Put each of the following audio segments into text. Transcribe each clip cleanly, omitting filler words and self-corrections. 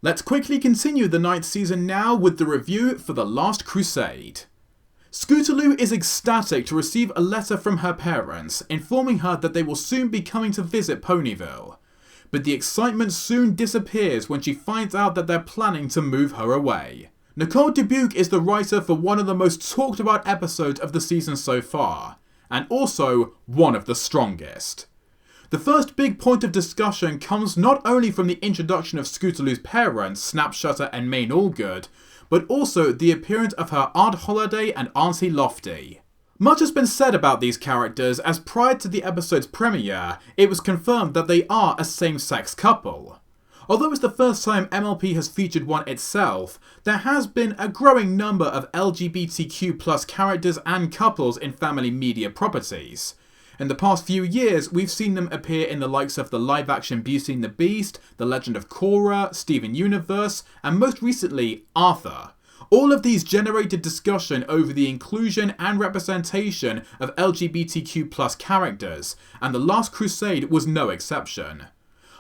Let's quickly continue the 9th season now with the review for The Last Crusade. Scootaloo is ecstatic to receive a letter from her parents, informing her that they will soon be coming to visit Ponyville. But the excitement soon disappears when she finds out that they're planning to move her away. Nicole Dubuque is the writer for one of the most talked about episodes of the season so far, and also one of the strongest. The first big point of discussion comes not only from the introduction of Scootaloo's parents, Snap Shutter and Maine Allgood, but also the appearance of her Aunt Holiday and Auntie Lofty. Much has been said about these characters, as prior to the episode's premiere, it was confirmed that they are a same-sex couple. Although it's the first time MLP has featured one itself, there has been a growing number of LGBTQ+ characters and couples in family media properties. In the past few years, we've seen them appear in the likes of the live-action Beauty and the Beast, The Legend of Korra, Steven Universe, and most recently, Arthur. All of these generated discussion over the inclusion and representation of LGBTQ+ characters, and The Last Crusade was no exception.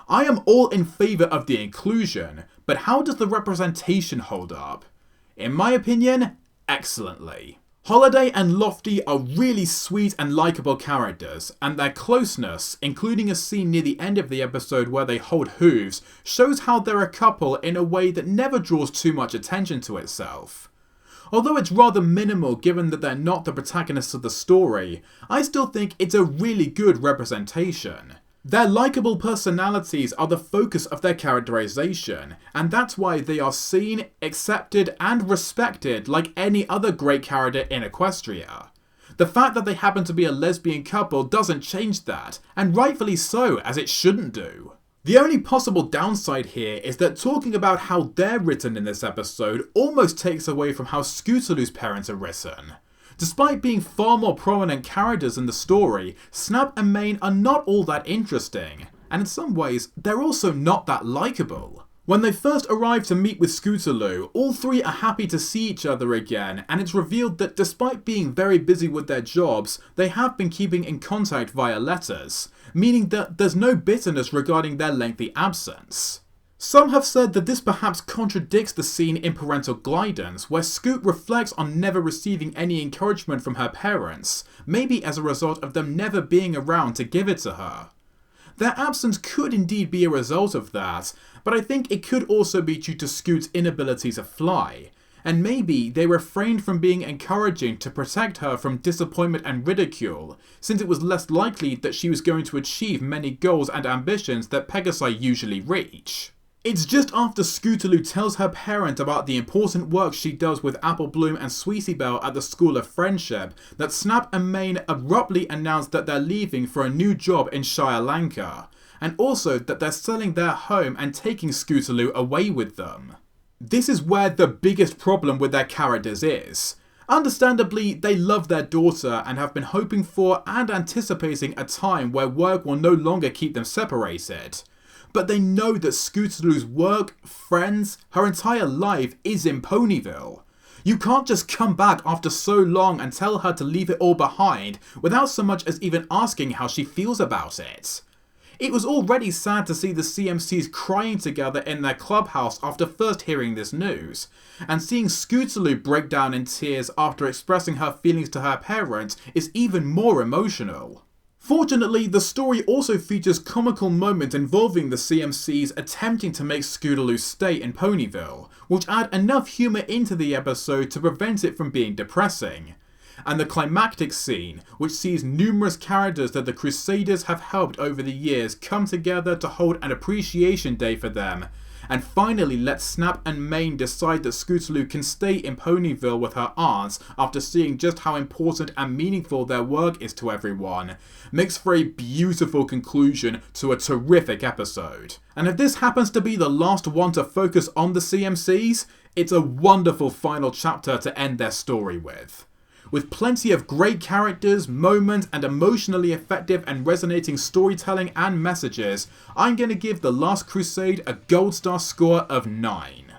I am all in favour of the inclusion, but how does the representation hold up? In my opinion, excellently. Holiday and Lofty are really sweet and likeable characters, and their closeness, including a scene near the end of the episode where they hold hooves, shows how they're a couple in a way that never draws too much attention to itself. Although it's rather minimal given that they're not the protagonists of the story, I still think it's a really good representation. Their likeable personalities are the focus of their characterization, and that's why they are seen, accepted, and respected like any other great character in Equestria. The fact that they happen to be a lesbian couple doesn't change that, and rightfully so, as it shouldn't do. The only possible downside here is that talking about how they're written in this episode almost takes away from how Scootaloo's parents are written. Despite being far more prominent characters in the story, Snap and Maine are not all that interesting, and in some ways, they're also not that likeable. When they first arrive to meet with Scootaloo, all three are happy to see each other again, and it's revealed that despite being very busy with their jobs, they have been keeping in contact via letters, meaning that there's no bitterness regarding their lengthy absence. Some have said that this perhaps contradicts the scene in Parental Guidance, where Scoot reflects on never receiving any encouragement from her parents, maybe as a result of them never being around to give it to her. Their absence could indeed be a result of that, but I think it could also be due to Scoot's inability to fly, and maybe they refrained from being encouraging to protect her from disappointment and ridicule, since it was less likely that she was going to achieve many goals and ambitions that Pegasi usually reach. It's just after Scootaloo tells her parent about the important work she does with Apple Bloom and Sweetie Belle at the School of Friendship that Snap and Maine abruptly announce that they're leaving for a new job in Shire Lanka, and also that they're selling their home and taking Scootaloo away with them. This is where the biggest problem with their characters is. Understandably, they love their daughter and have been hoping for and anticipating a time where work will no longer keep them separated. But they know that Scootaloo's work, friends, her entire life is in Ponyville. You can't just come back after so long and tell her to leave it all behind without so much as even asking how she feels about it. It was already sad to see the CMCs crying together in their clubhouse after first hearing this news, and seeing Scootaloo break down in tears after expressing her feelings to her parents is even more emotional. Fortunately, the story also features comical moments involving the CMCs attempting to make Scootaloo stay in Ponyville, which add enough humour into the episode to prevent it from being depressing. And the climactic scene, which sees numerous characters that the Crusaders have helped over the years come together to hold an appreciation day for them, and finally let Snap and Maine decide that Scootaloo can stay in Ponyville with her aunts after seeing just how important and meaningful their work is to everyone, makes for a beautiful conclusion to a terrific episode. And if this happens to be the last one to focus on the CMCs, it's a wonderful final chapter to end their story with. With plenty of great characters, moments, and emotionally effective and resonating storytelling and messages, I'm going to give The Last Crusade a gold star score of 9.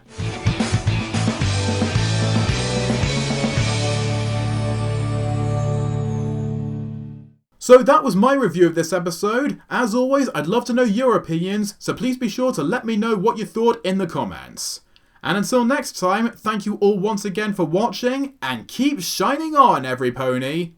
So that was my review of this episode. As always, I'd love to know your opinions, so please be sure to let me know what you thought in the comments. And until next time, thank you all once again for watching, and keep shining on, every pony!